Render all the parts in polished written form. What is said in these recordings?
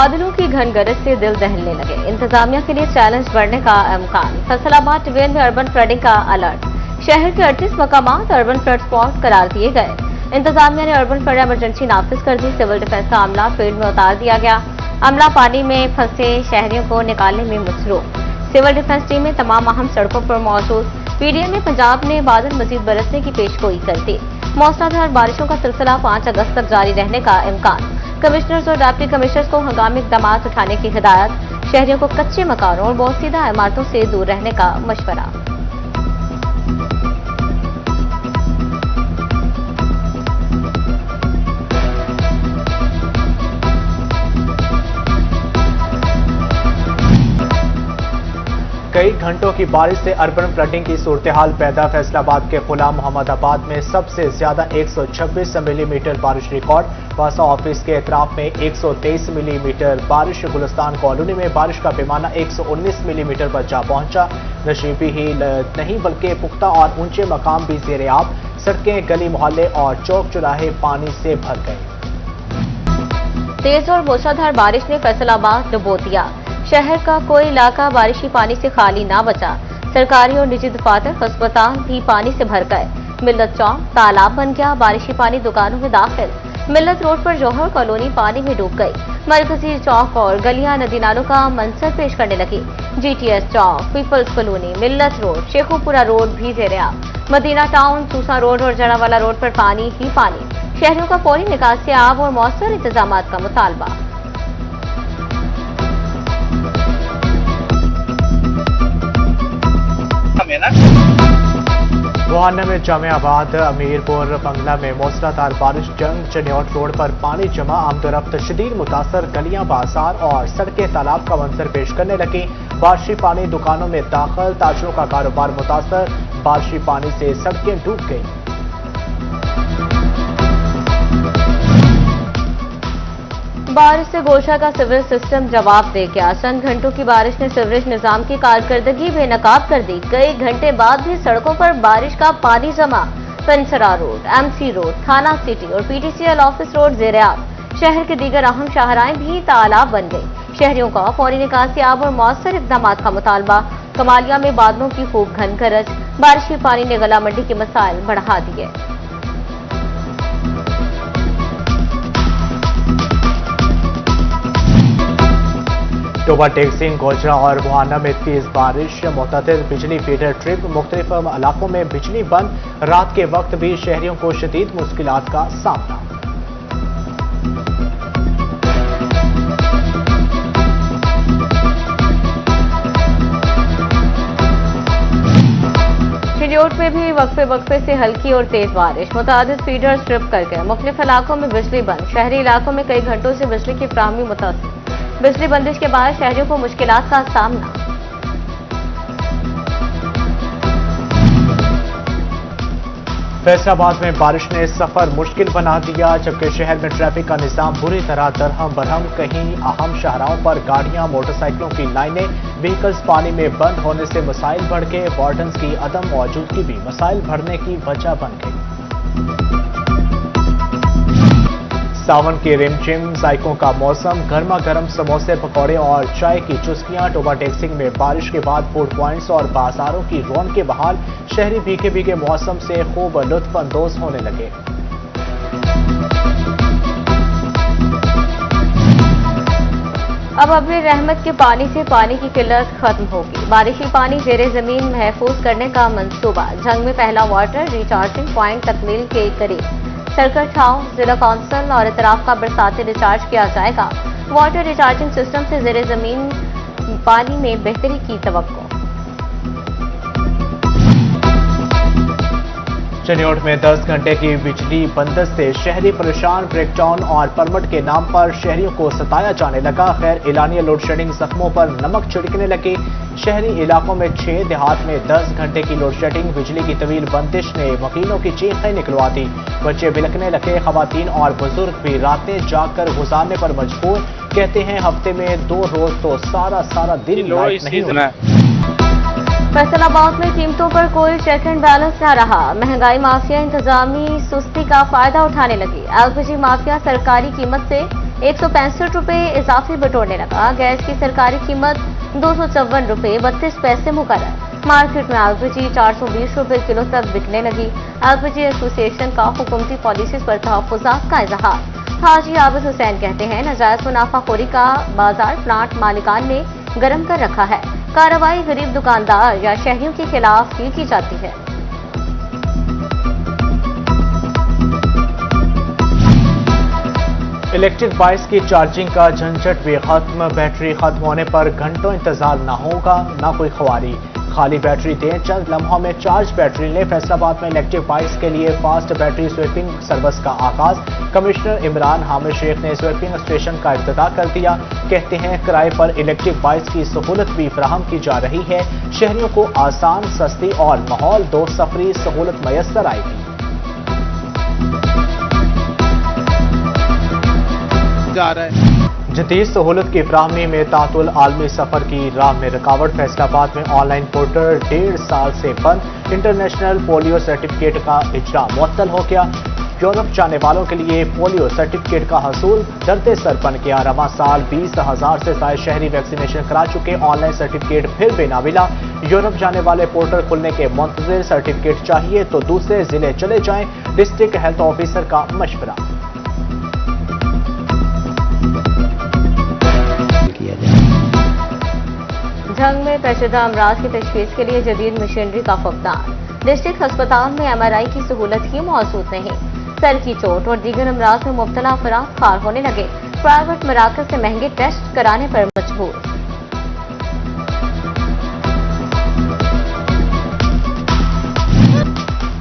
बादलों की घन गरज से दिल दहलने लगे। इंतजामिया के लिए चैलेंज बढ़ने का इम्कान। फैसलाबाद डिवीजन में अर्बन फ्लडिंग का अलर्ट। शहर के 38 मकामात अर्बन फ्लड स्पॉट करार दिए गए। इंतजामिया ने अर्बन फ्लड इमरजेंसी नाफिज कर दी। सिविल डिफेंस का अमला फील्ड में उतार दिया गया। अमला पानी में फंसे शहरियों को निकालने में मसरूफ। सिविल डिफेंस टीमें तमाम अहम सड़कों पर मौजूद। पीडीएम में पंजाब ने बादल मजीद बरसने की पेशगोई कर दी। मौसलाधार बारिशों का सिलसिला 5 अगस्त तक जारी रहने का इम्कान। कमिश्नर्स और डिप्टी कमिश्नर्स को हंगामी इकदाम उठाने की हिदायत। शहरियों को कच्चे मकानों और बोसीदा इमारतों से दूर रहने का मशवरा। कई घंटों की बारिश से अर्बन फ्लडिंग की सूरत-ए-हाल पैदा। फैसलाबाद के गुलाम मोहम्मदाबाद में सबसे ज्यादा 126 मिलीमीटर बारिश रिकॉर्ड। वासा ऑफिस के एतराफ में 123 मिलीमीटर बारिश। गुलिस्तान कॉलोनी में बारिश का पैमाना 119 मिलीमीटर पर जा पहुंचा। नशीबी ही नहीं बल्कि पुख्ता और ऊंचे मकाम भी ज़ेर-ए-आब। सड़कें, गली मोहल्ले और चौक चौराहे पानी से भर गए। तेज और मूसलाधार बारिश ने फैसलाबाद डुबो दिया। शहर का कोई इलाका बारिशी पानी से खाली ना बचा। सरकारी और निजी दफातर, अस्पताल भी पानी से भर गए। मिल्लत चौक तालाब बन गया। बारिशी पानी दुकानों में दाखिल। मिल्लत रोड पर जौहर कॉलोनी पानी में डूब गई। मरकजी चौक और गलियां नदी नालों का मंजर पेश करने लगी। जीटीएस चौक, पीपल्स कॉलोनी, मिल्लत रोड, शेखुपुरा रोड भी ज़ेर-ए-आब। मदीना टाउन, सूसा रोड और जड़ावाला रोड पर पानी ही पानी। शहरियों का फौरी निकासी आब और मौसर इंतजाम का मुतालबा। बुहाना में जामियाबाद अमीरपुर बंगला में मूसलाधार बारिश। जंग चनियोट रोड पर पानी जमा। आमदोरफ्त शदीद मुतासर। गलियां, बाजार और सड़कें तालाब का मंजर पेश करने लगी। बारिशी पानी दुकानों में दाखिल। ताजरों का कारोबार मुतासर। बारिशी पानी से सड़कें डूब गई। बारिश से गोशा का सिविल सिस्टम जवाब दे गया। चंद घंटों की बारिश ने सिवरेज निजाम की कारकर्दगी बेनकाब कर दी। कई घंटे बाद भी सड़कों पर बारिश का पानी जमा। पेंसरा रोड, एमसी रोड, थाना सिटी और पीटीसीएल ऑफिस रोड ज़ेर-ए-आब। शहर के दीगर अहम शाहराएं भी तालाब बन गई। शहरियों का फौरी निकासी आब और मौसर इकदाम का मुतालबा। कमालिया में बादलों की खूब घन गरज। बारिशी पानी ने गला मंडी के मसाइल बढ़ा दिए। टोबा टेक्सिंग, गोजरा और बुहाना में तेज बारिश। मुतअद्दिद बिजली फीडर ट्रिप। मुख्तलिफ इलाकों में बिजली बंद। रात के वक्त भी शहरियों को शदीद मुश्किलात का सामना। चिड़ियोट में भी वक्फे वक्फे से हल्की और तेज बारिश। मुतअद्दिद फीडर्स ट्रिप कर गए। मुख्तलिफ इलाकों में बिजली बंद। शहरी इलाकों में कई घंटों से बिजली की फराहमी मुतासर। बिजली बंदिश के बाद शहरियों को मुश्किलात का सामना। फैसलाबाद में बारिश ने सफर मुश्किल बना दिया, जबकि शहर में ट्रैफिक का निजाम बुरी तरह दरहम बरहम। कहीं अहम शाहराहों पर गाड़ियां, मोटरसाइकिलों की लाइनें। व्हीकल्स पानी में बंद होने से मसाइल बढ़ गए। वार्डन्स की अदम मौजूदगी भी मसाइल बढ़ने की वजह बन गई। सावन की रिमझिम, जायकों का मौसम। गर्मा गर्म समोसे, पकौड़े और चाय की चुस्कियां। टोबा टेक्सिंग में बारिश के बाद फूड पॉइंट्स और बाजारों की रौनकें बहाल। शहरी भीगे भीगे मौसम से खूब लुत्फ अंदोज होने लगे। अब अबरी रहमत के पानी से पानी की किल्लत खत्म होगी। बारिशी पानी ज़ेरे जमीन महफूज करने का मंसूबा। जंग में पहला वाटर रिचार्जिंग पॉइंट तकमील के करीब। सरकट हाउस, जिला कौंसिल और इतराफ का बरसाती रिचार्ज किया जाएगा। वाटर रिचार्जिंग सिस्टम से ज़ेरे जमीन पानी में बेहतरी की तवक्को। चनियोट में 10 घंटे की बिजली बंदश से शहरी परेशान। ब्रेकडाउन और परमिट के नाम पर शहरियों को सताया जाने लगा। खैर, एलानिया लोड शेडिंग जख्मों पर नमक छिड़कने लगी। शहरी इलाकों में 6, देहात में 10 घंटे की लोड शेडिंग। बिजली की तवील बंदिश ने वकीलों की चीखें निकलवा दी। बच्चे बिलखने लगे। खवातीन और बुजुर्ग भी रातें जाकर गुजारने पर मजबूर। कहते हैं हफ्ते में 2 रोज तो सारा दिन लाइट नहीं होती। फैसलाबाद में कीमतों पर कोई चेक एंड बैलेंस न रहा। महंगाई माफिया इंतजामी सुस्ती का फायदा उठाने लगी। एलपीजी माफिया सरकारी कीमत से 165 रुपए इजाफी बटोरने लगा। गैस की सरकारी कीमत 254 रुपए 32 पैसे मुकर्रर। मार्केट में एलपीजी 420 रुपए किलो तक बिकने लगी। एलपीजी एसोसिएशन का हुकूमती पॉलिसीज पर तहफ्फुज़ात का इजहार। हाजी आबिद हुसैन कहते हैं, नाजायज मुनाफाखोरी का बाजार प्लांट मालिकान ने गर्म कर रखा है। कार्रवाई गरीब दुकानदार या शहरियों के खिलाफ की जाती है। इलेक्ट्रिक बाइक्स की चार्जिंग का झंझट भी खत्म। बैटरी खत्म होने पर घंटों इंतजार न होगा, न कोई ख्वारी। खाली बैटरी दें, चंद लम्हों में चार्ज बैटरी लें। फैसलाबाद में इलेक्ट्रिक बाइक्स के लिए फास्ट बैटरी स्वीपिंग सर्विस का आगाज। कमिश्नर इमरान हामिद शेख ने स्वीपिंग स्टेशन का इफ्तिताह कर दिया। कहते हैं, किराए पर इलेक्ट्रिक बाइक्स की सहूलत भी फराहम की जा रही है। शहरियों को आसान, सस्ती और माहौल दोस्त सफरी सहूलत मैसर आएगी। जा रहा है। जदीद सहूलत की फराहमी में तातुल आलमी सफर की राह में रुकावट। फैसलाबाद में ऑनलाइन पोर्टल 1.5 साल से बंद। इंटरनेशनल पोलियो सर्टिफिकेट का इजरा मुअत्तल हो गया। यूरोप जाने वालों के लिए पोलियो सर्टिफिकेट का हसूल दर्द सर बन गया। रवां साल 20,000 से ज्यादा शहरी वैक्सीनेशन करा चुके। ऑनलाइन सर्टिफिकेट फिर भी ना मिला। यूरोप जाने वाले पोर्टल खुलने के मुंतज़िर। सर्टिफिकेट चाहिए तो दूसरे जिले चले जाएं। डिस्ट्रिक्ट हेल्थ ऑफिसर का मशवरा। जंग में पेचीदा अमराज की तशखीस के लिए जदीद मशीनरी का फुकदान। डिस्ट्रिक्ट अस्पताल में MRI की सहूलत ही मौजूद नहीं। सर की चोट और दीगर अमराज में मुब्तला अफराद खार होने लगे। प्राइवेट मराकज से महंगे टेस्ट कराने पर मजबूर।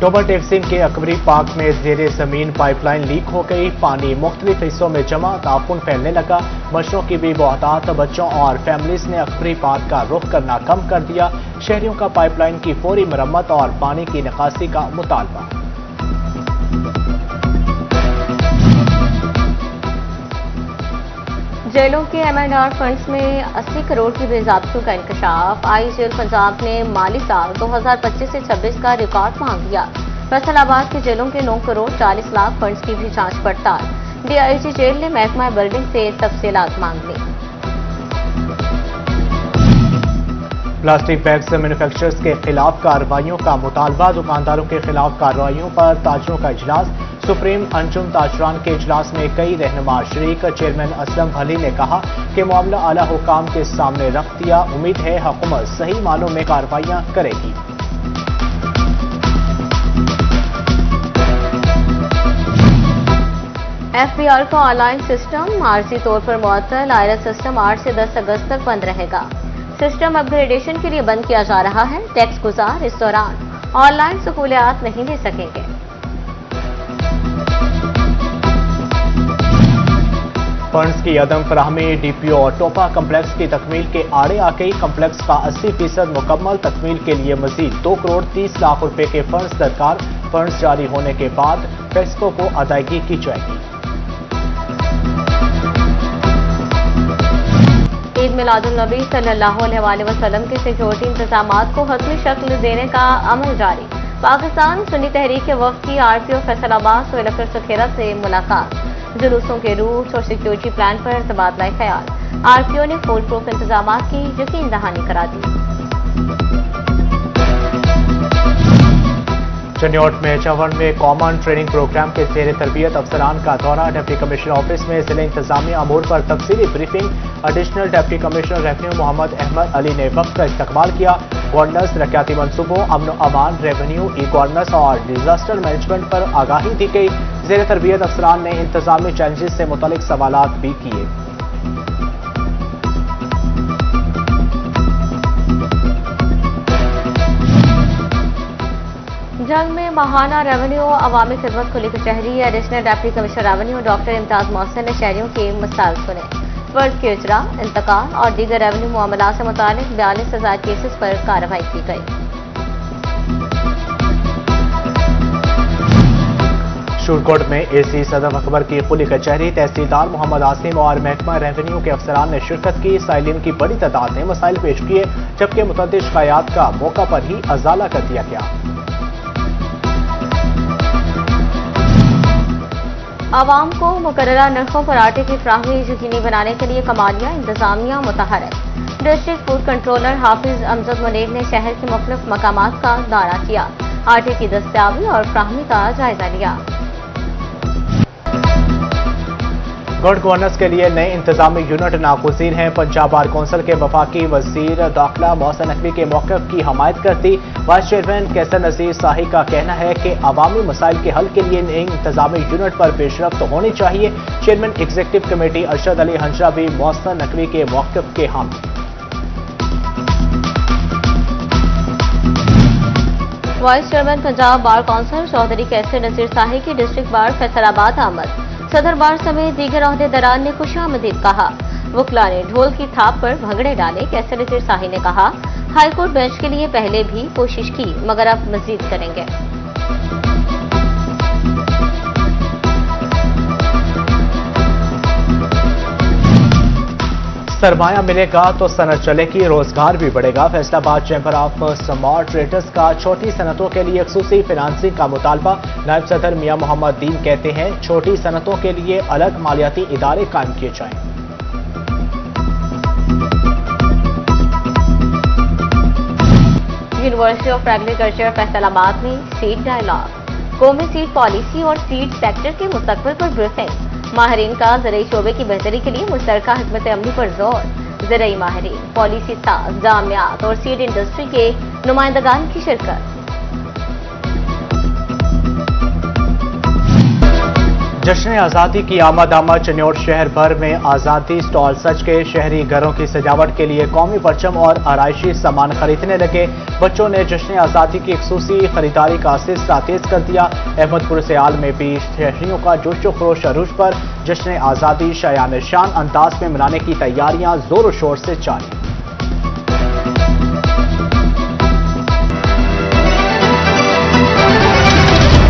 टोबर टेक्सिंग के अकबरी पार्क में जेरे जमीन पाइपलाइन लीक हो गई। पानी मुख्तलिफ हिस्सों में जमा, ताफुन फैलने लगा। बच्चों की भी बहुतात। बच्चों और फैमिलीज ने अकबरी पार्क का रुख करना कम कर दिया। शहरियों का पाइपलाइन की फौरी मरम्मत और पानी की निकासी का मुतालबा। जेलों के M&R फंड्स में 80 करोड़ की बेज़ाब्तियों का इंकशाफ। आई जेल पंजाब ने माली साल 2025 से 26 का रिकॉर्ड मांग दिया। फैसलाबाद की जेलों के 9 करोड़ 40 लाख फंड्स की भी जांच पड़ताल। DIG जेल ने महकमा बिल्डिंग से तफसीलात मांग ली। प्लास्टिक बैग्स मैन्युफैक्चरर्स के खिलाफ कार्रवाइयों का मुतालबा। दुकानदारों के खिलाफ कार्रवाइयों पर ताजरों का इजलास। सुप्रीम अंजुम ताजरान के इजलास में कई रहनुमा शरीक। चेयरमैन असलम अली ने कहा कि मामला आला हुकाम के सामने रख दिया। उम्मीद है हुकूमत सही मानों में कार्रवाइयां करेगी। FBR का ऑनलाइन सिस्टम आरजी तौर पर मुअत्तल। आयरस सिस्टम 8 से 10 अगस्त तक बंद रहेगा। सिस्टम अपग्रेडेशन के लिए बंद किया जा रहा है। टैक्स गुजार इस दौरान ऑनलाइन सहूलियात नहीं ले सकेंगे। फंड्स की अदम फराहमी। DPO टोपा कम्प्लेक्स की तकमील के आड़े आ गई। कम्प्लेक्स का 80% मुकम्मल। तकमील के लिए मजीद 2 करोड़ 30 लाख रुपए के फंड्स दरकार। फंड्स जारी होने के बाद फेस्को को अदायगी की जाएगी। ईद मिलादुन्नबी सल्लल्लाहु अलैहि वसल्लम के सिक्योरिटी इंतजामात को हतमी शक्ल देने का अमल जारी। पाकिस्तान सुन्नी तहरीक के वफ्द की RPO फैसलाबाद सोहेल अख्तर सखेरा से मुलाकात। जुलूसों के रूट्स और सिक्योरिटी प्लान पर तबादला ख्याल। RPO ने फुल प्रूफ इंतजामात की यकीन दहानी करा दी। चनियोट में 54वें कॉमन ट्रेनिंग प्रोग्राम के जेर तरबियत अफसरान का दौरा। डिप्टी कमिश्नर ऑफिस में जिले इंतजामिया अमूर पर तफसीली briefing. Additional deputy commissioner revenue Mohammad Ahmed Ali ने वक्त का इस्तकबाल किया। गवर्नेंस, तरक्याती मनसूबों, अमन अमान, रेवेन्यू, ई गवर्नेंस और डिजास्टर मैनेजमेंट पर आगाही दी गई। जेर तरबियत अफसरान ने इंतजामी चैलेंजेस से मुतालिक सवालात भी किए। जंग में माहाना रेवेन्यू अवामी खिदमत खुली कचहरी। Additional deputy commissioner revenue doctor Imtiaz Mohsin ने शहरियों के मसाइल सुने। फर्ज के इजरा, इंतकाल और दीगर रेवेन्यू मामला से मुतालिक 42,000 केसेस पर कार्रवाई की गई। शूरकोट में AC सदफ अकबर की खुली कचहरी। तहसीलदार मोहम्मद आसिम और महकमा रेवेन्यू के अफसरान ने शिरकत की। साइलिन की बड़ी तादाद ने मसाइल पेश किए, जबकि मुतअद्दिद शिकायत का मौका पर ही अजाला कर दिया गया। आवाम को मुकर्ररा नरखों पर आटे की फ्राहमी यकीनी बनाने के लिए कमालिया इंतजामिया मुतहरक। डिस्ट्रिक्ट फूड कंट्रोलर हाफिज अमजद मुनीर ने शहर के मुख्तलिफ मकामात का दौरा किया, आटे की दस्तयाबी और फ्राहमी का जायजा लिया। गुड गवर्नेंस के लिए नए इंतजामी यूनिट नागुज़ीर हैं। पंजाब बार कौंसिल के वफाकी वजीर दाखिला मोहसिन नकवी के मौक़िफ़ की हमायत करती वाइस चेयरमैन कैसर नज़ीर शाही का कहना है कि अवामी मसाइल के हल के लिए नई इंतजामी यूनिट पर पेशरफ्त होनी चाहिए। Chairman executive committee Arshad Ali Hansra भी मोहसिन नकवी के मौक़िफ़ के हामी। Vice chairman Punjab bar council Chaudhry Qaiser Nazir Shahi की डिस्ट्रिक्ट बार फैसलाबाद आमद। सदर बार समेत दीगर ओहदेदारान ने खुशामदीद कहा। वकला ने ढोल की थाप पर भंगड़े डाले। कैसर नज़ीर शाही ने कहा, हाईकोर्ट बेंच के लिए पहले भी कोशिश की मगर अब मजीद करेंगे। सरमाया मिलेगा तो सनत चलेगी, रोजगार भी बढ़ेगा। Faisalabad chamber of small traders का छोटी सनतों के लिए खसूसी फिनांसिंग का मुतालबा। नायब सदर मियां मोहम्मद दीन कहते हैं, छोटी सनतों के लिए अलग मालियाती इदारे कायम किए जाएं। यूनिवर्सिटी ऑफ एग्रीकल्चर फैसलाबाद में सीड डायलॉग, कौमी सीड पॉलिसी और सीड सेक्टर के मुस्तकबिल पर ब्रीफिंग। माहिरीन का ज़राई शोबे की बेहतरी के लिए मुश्तरका हिकमत अमली पर जोर। ज़राई माहिरीन, पॉलिसी साज, जामियात और सीड इंडस्ट्री के नुमाइंदगान की शिरकत। जश्न आज़ादी की आमद चन्योट शहर भर में आज़ादी स्टॉल सज के। शहरी घरों की सजावट के लिए कौमी परचम और आराइशी सामान खरीदने लगे। बच्चों ने जश्न आज़ादी की खसूसी खरीदारी का सिलसिला तेज कर दिया। अहमदपुर सियाल में भी शहरियों का जोशो खरोश अरूज पर। जश्न आज़ादी शायान शान अंदाज में मनाने की तैयारियां जोर शोर से जारी।